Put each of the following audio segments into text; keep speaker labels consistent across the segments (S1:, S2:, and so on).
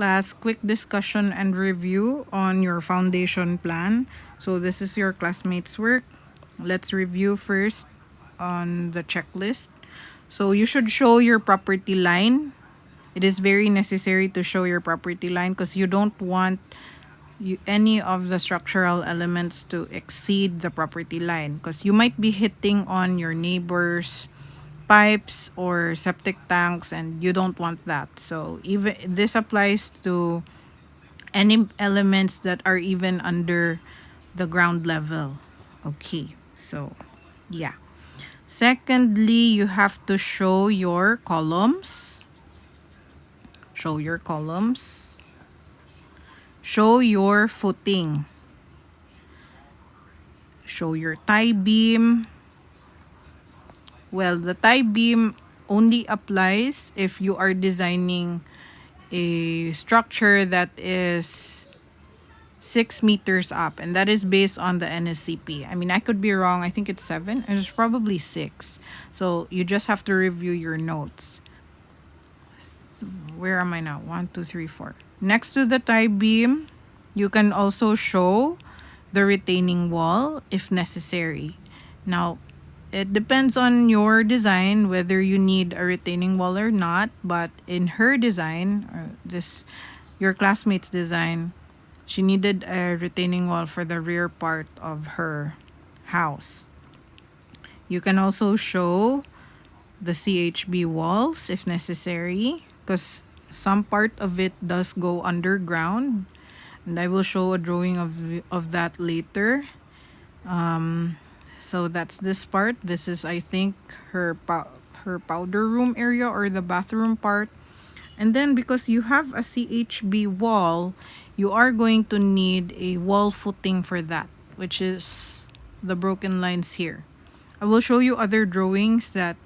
S1: Class, quick discussion and review on your foundation plan. So this is your classmates' work. Let's review first on the checklist. So you should show your property line. It is very necessary to show your property line because you don't want any of the structural elements to exceed the property line, because you might be hitting on your neighbors' pipes or septic tanks and you don't want that. So even this applies to any elements that are even under the ground level. Okay, so yeah. Secondly, you have to show your columns. Show your columns. Show your footing. Show your tie beam. Well, the tie beam only applies if you are designing a structure that is 6 meters up, and that is based on the NSCP. I mean, I could be wrong. I think it's 7. It's probably 6. So you just have to review your notes. Where am I now? 1, 2, 3, 4. Next to the tie beam, you can also show the retaining wall if necessary. Now, it depends on your design whether you need a retaining wall or not, but in her design, or your classmate's design, she needed a retaining wall for the rear part of her house. You can also show the CHB walls if necessary, because some part of it does go underground, and I will show a drawing of that later. So that's this part. This is, I think, her powder room area or the bathroom part. And then because you have a CHB wall, you are going to need a wall footing for that, which is the broken lines here. I will show you other drawings that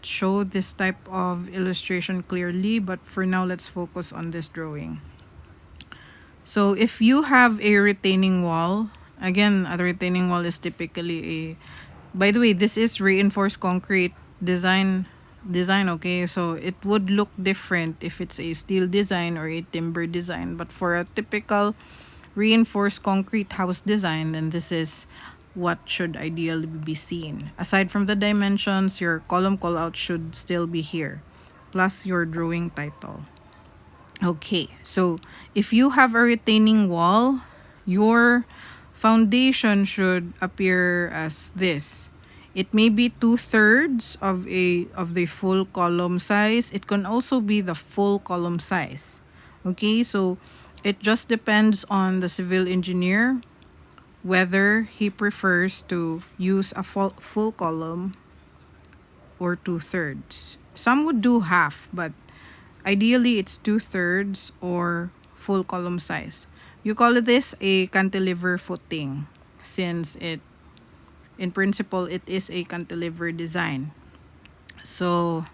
S1: show this type of illustration clearly, but for now let's focus on this drawing. So if you have a retaining wall, again, a retaining wall is typically by the way, this is reinforced concrete design, okay? So it would look different if it's a steel design or a timber design, but for a typical reinforced concrete house design, then this is what should ideally be seen. Aside from the dimensions, your column callout should still be here, plus your drawing title. Okay, so if you have a retaining wall, your foundation should appear as this. It may be 2/3 of the full column size. It can also be the full column size. Okay, so it just depends on the civil engineer whether he prefers to use a full column or 2/3. Some would do half, but ideally it's 2/3 or full column size. You call this a cantilever footing since in principle it is a cantilever design. So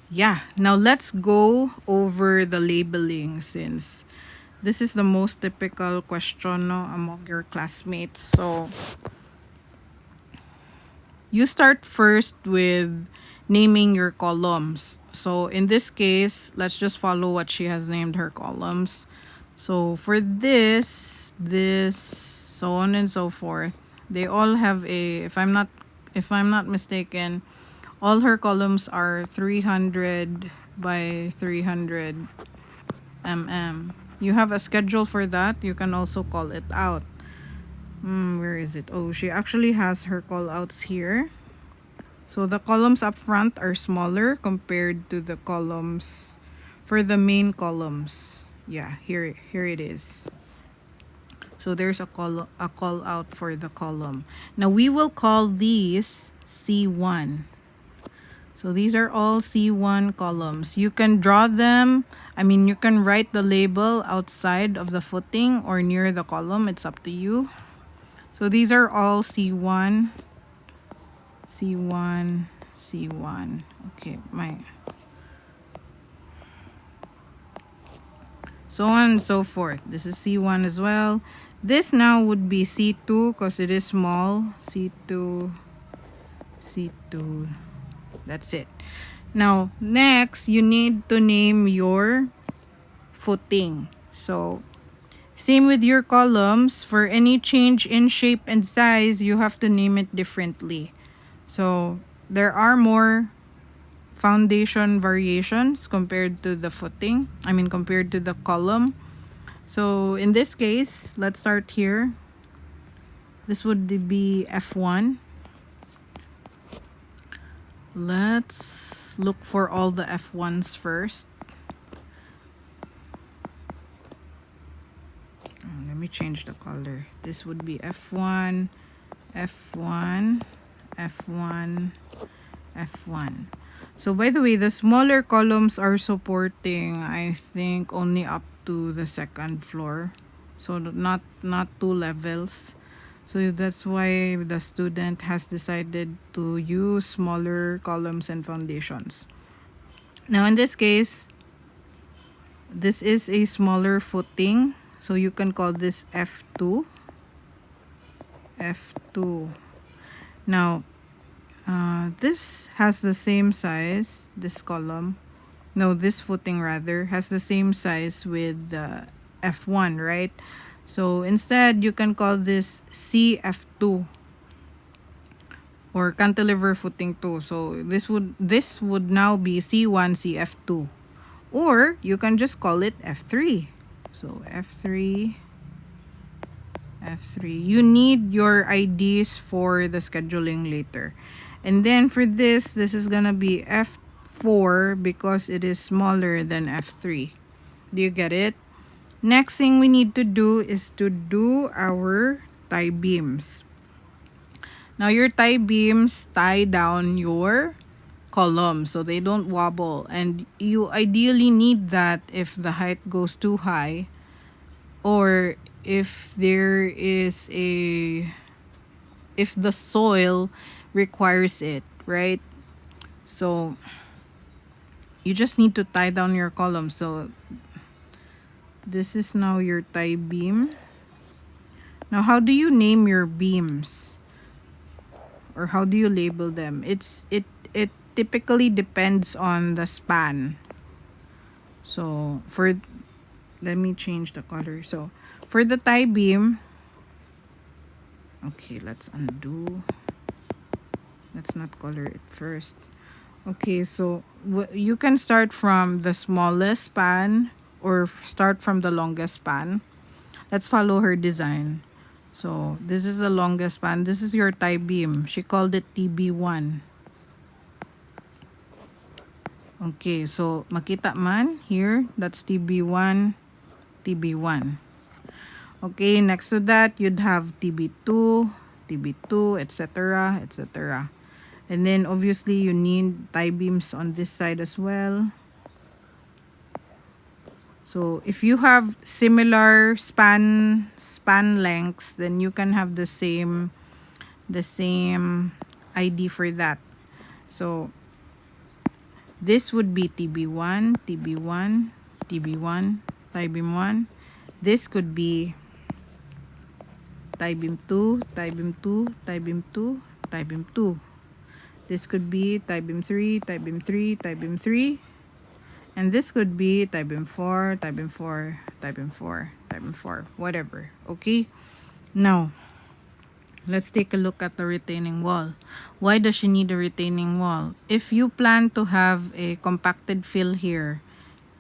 S1: yeah, now let's go over the labeling, since this is the most typical question, no, among your classmates. So you start first with naming your columns. So in this case, let's just follow what she has named her columns. So for this, so on and so forth, they all have a, if I'm not mistaken, all her columns are 300 by 300 mm. You have a schedule for that. You can also call it out. Where is it? Oh, she actually has her call outs here. So the columns up front are smaller compared to the columns for the main columns. Yeah, here it is. So there's a call out for the column. Now we will call these C1. So these are all C1 columns. You can draw them. I mean, you can write the label outside of the footing or near the column. It's up to you. So these are all C1, C1, C1. Okay, so on and so forth. This is C1 as well. This now would be C2 because it is small. C2, C2. That's it. Now, next, you need to name your footing. So same with your columns. For any change in shape and size, you have to name it differently. So there are more foundation variations compared to the footing. I mean, compared to the column. So in this case, let's start here. This would be F1. Let's look for all the F1s first. Let me change the color. This would be F1, F1, F1, F1. So by the way, the smaller columns are supporting, I think, only up to the second floor. So not 2 levels. So that's why the student has decided to use smaller columns and foundations. Now in this case, this is a smaller footing. So you can call this F2. F2. Now, this has the same size, this column. No, this footing rather, has the same size with the F1, right? So instead, you can call this CF2 or cantilever footing 2. So this would now be C1 CF2. Or you can just call it F3. So F3, F3. You need your IDs for the scheduling later. And then for this is gonna be F4 because it is smaller than F3. Do you get it? Next thing we need to do is to do our tie beams. Now your tie beams tie down your columns so they don't wobble, and you ideally need that if the height goes too high or if the soil requires it, right? So you just need to tie down your column. So this is now your tie beam. Now how do you name your beams, or how do you label them? It typically depends on the span. So let me change the color. So for the tie beam, okay, let's undo. Let's not color it first. Okay, so you can start from the smallest span or start from the longest span. Let's follow her design. So this is the longest span. This is your tie beam. She called it TB1. Okay, so makita man here, that's TB1, TB1. Okay, next to that, you'd have TB2, TB2, etc., etc. And then obviously you need tie beams on this side as well. So if you have similar span lengths, then you can have the same ID for that. So this would be TB1, TB1, TB1, tie beam 1. This could be tie beam 2, tie beam 2, tie beam 2, tie beam 2. This could be tie beam 3, tie beam 3, tie beam 3. And this could be tie beam 4, tie beam 4, tie beam 4, tie beam 4, whatever. Okay? Now, let's take a look at the retaining wall. Why does she need a retaining wall? If you plan to have a compacted fill here,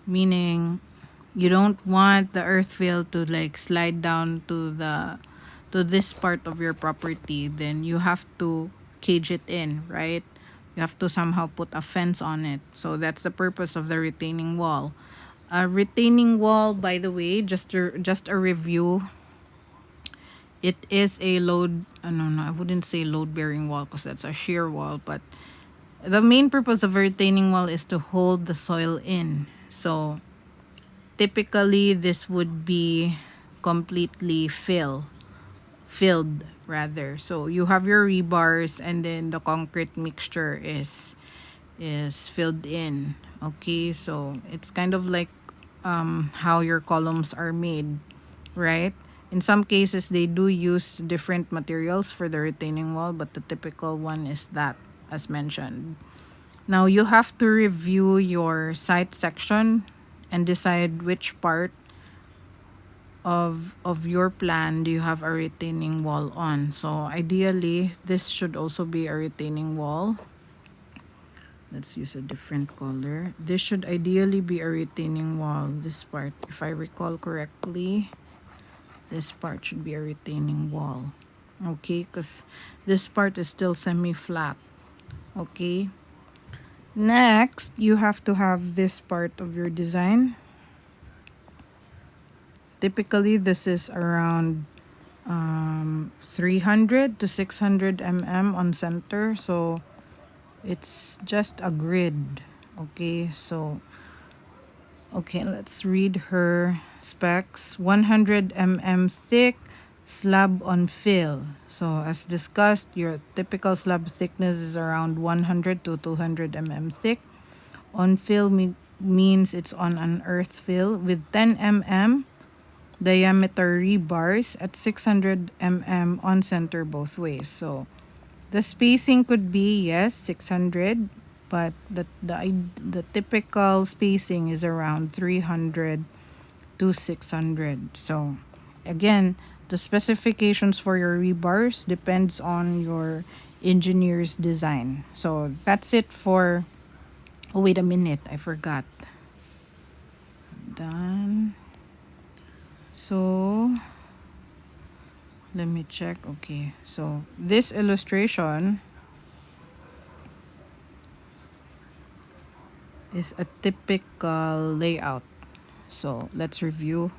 S1: meaning you don't want the earth fill to like slide down to this part of your property, then you have to cage it in, right? You have to somehow put a fence on it. So that's the purpose of the retaining wall. A retaining wall, by the way, just a review, it is a load, no, I wouldn't say load bearing wall because that's a shear wall, but the main purpose of a retaining wall is to hold the soil in. So typically this would be completely filled rather. So you have your rebars and then the concrete mixture is filled in. Okay, so it's kind of like how your columns are made, right? In some cases they do use different materials for the retaining wall, but the typical one is that, as mentioned. Now you have to review your site section and decide which part of your plan do you have a retaining wall on. So ideally this should also be a retaining wall. Let's use a different color. This should ideally be a retaining wall. This part, if I recall correctly, this part should be a retaining wall. Okay, because this part is still semi-flat. Okay. Next, you have to have this part of your design. Typically, this is around 300 to 600 mm on center. So it's just a grid. Okay, so okay, let's read her specs. 100 mm thick slab on fill. So as discussed, your typical slab thickness is around 100 to 200 mm thick. On fill means it's on an earth fill with 10 mm diameter rebars at 600 mm on center both ways. So the spacing could be, yes, 600, but the typical spacing is around 300 to 600. So again, the specifications for your rebars depends on your engineer's design. So that's it for, oh wait a minute, I forgot. Done. So let me check. Okay, so this illustration is a typical layout. So let's review.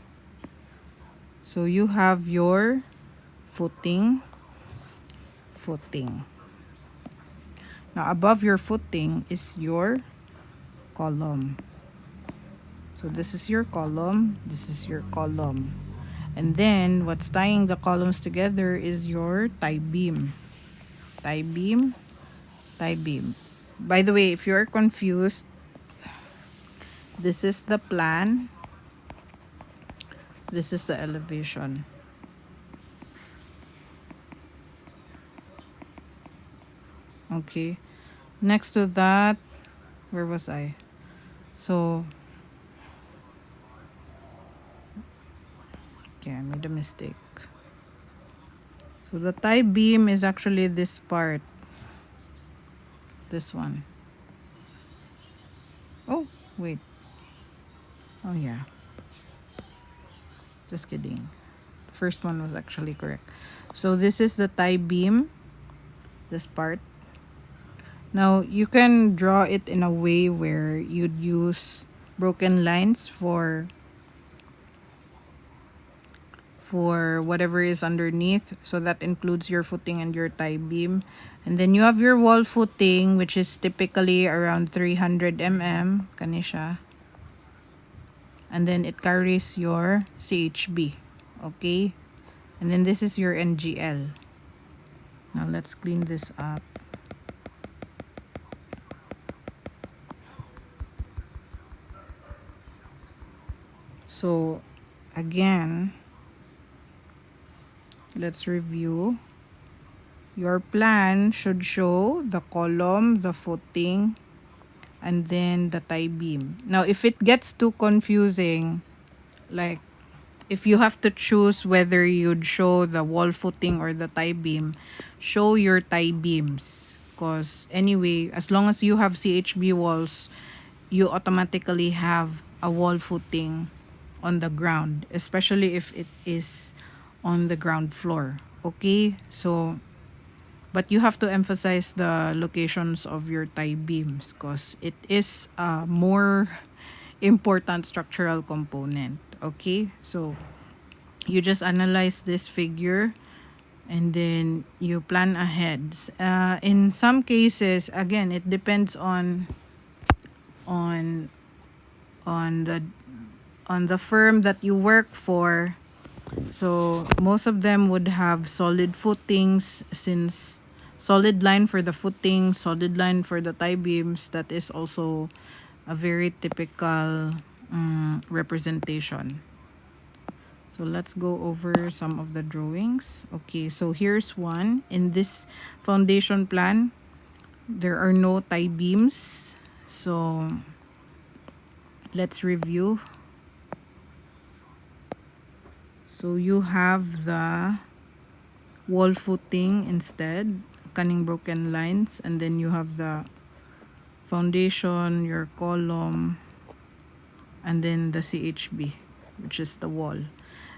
S1: So you have your footing. Now above your footing is your column. So this is your column, this is your column. And then what's tying the columns together is your tie beam. Tie beam, tie beam. By the way, if you're confused, this is the plan. This is the elevation. Okay. Next to that, where was I? So, okay, I made a mistake. So the tie beam is actually this part. This one. Oh, wait. Oh, yeah. Just kidding. The first one was actually correct. So this is the tie beam. This part. Now, you can draw it in a way where you'd use broken lines for whatever is underneath. So that includes your footing and your tie beam. And then you have your wall footing, which is typically around 300 mm. Kanisha. And then it carries your CHB. Okay? And then this is your NGL. Now let's clean this up. So again, let's review. Your plan should show the column, the footing, and then the tie beam. Now, if it gets too confusing, like if you have to choose whether you'd show the wall footing or the tie beam, show your tie beams. Because anyway, as long as you have CHB walls, you automatically have a wall footing on the ground, especially if it is on the ground floor. Okay, so but you have to emphasize the locations of your tie beams because it is a more important structural component. Okay, so you just analyze this figure and then you plan ahead. In some cases, again, it depends on on the on the firm that you work for. So most of them would have solid footings, since solid line for the footing, solid line for the tie beams. That is also a very typical representation. So let's go over some of the drawings. Okay, so here's one. In this foundation plan, there are no tie beams. So let's review. So you have the wall footing instead, cunning broken lines, and then you have the foundation, your column, and then the CHB, which is the wall.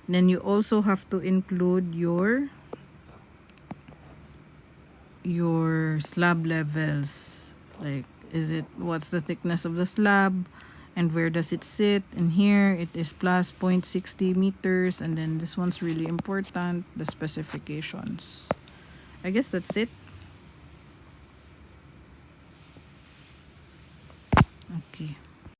S1: And then you also have to include your slab levels, like what's the thickness of the slab and where does it sit. In here it is plus 0.60 meters, and then this one's really important, the specifications. I guess that's it.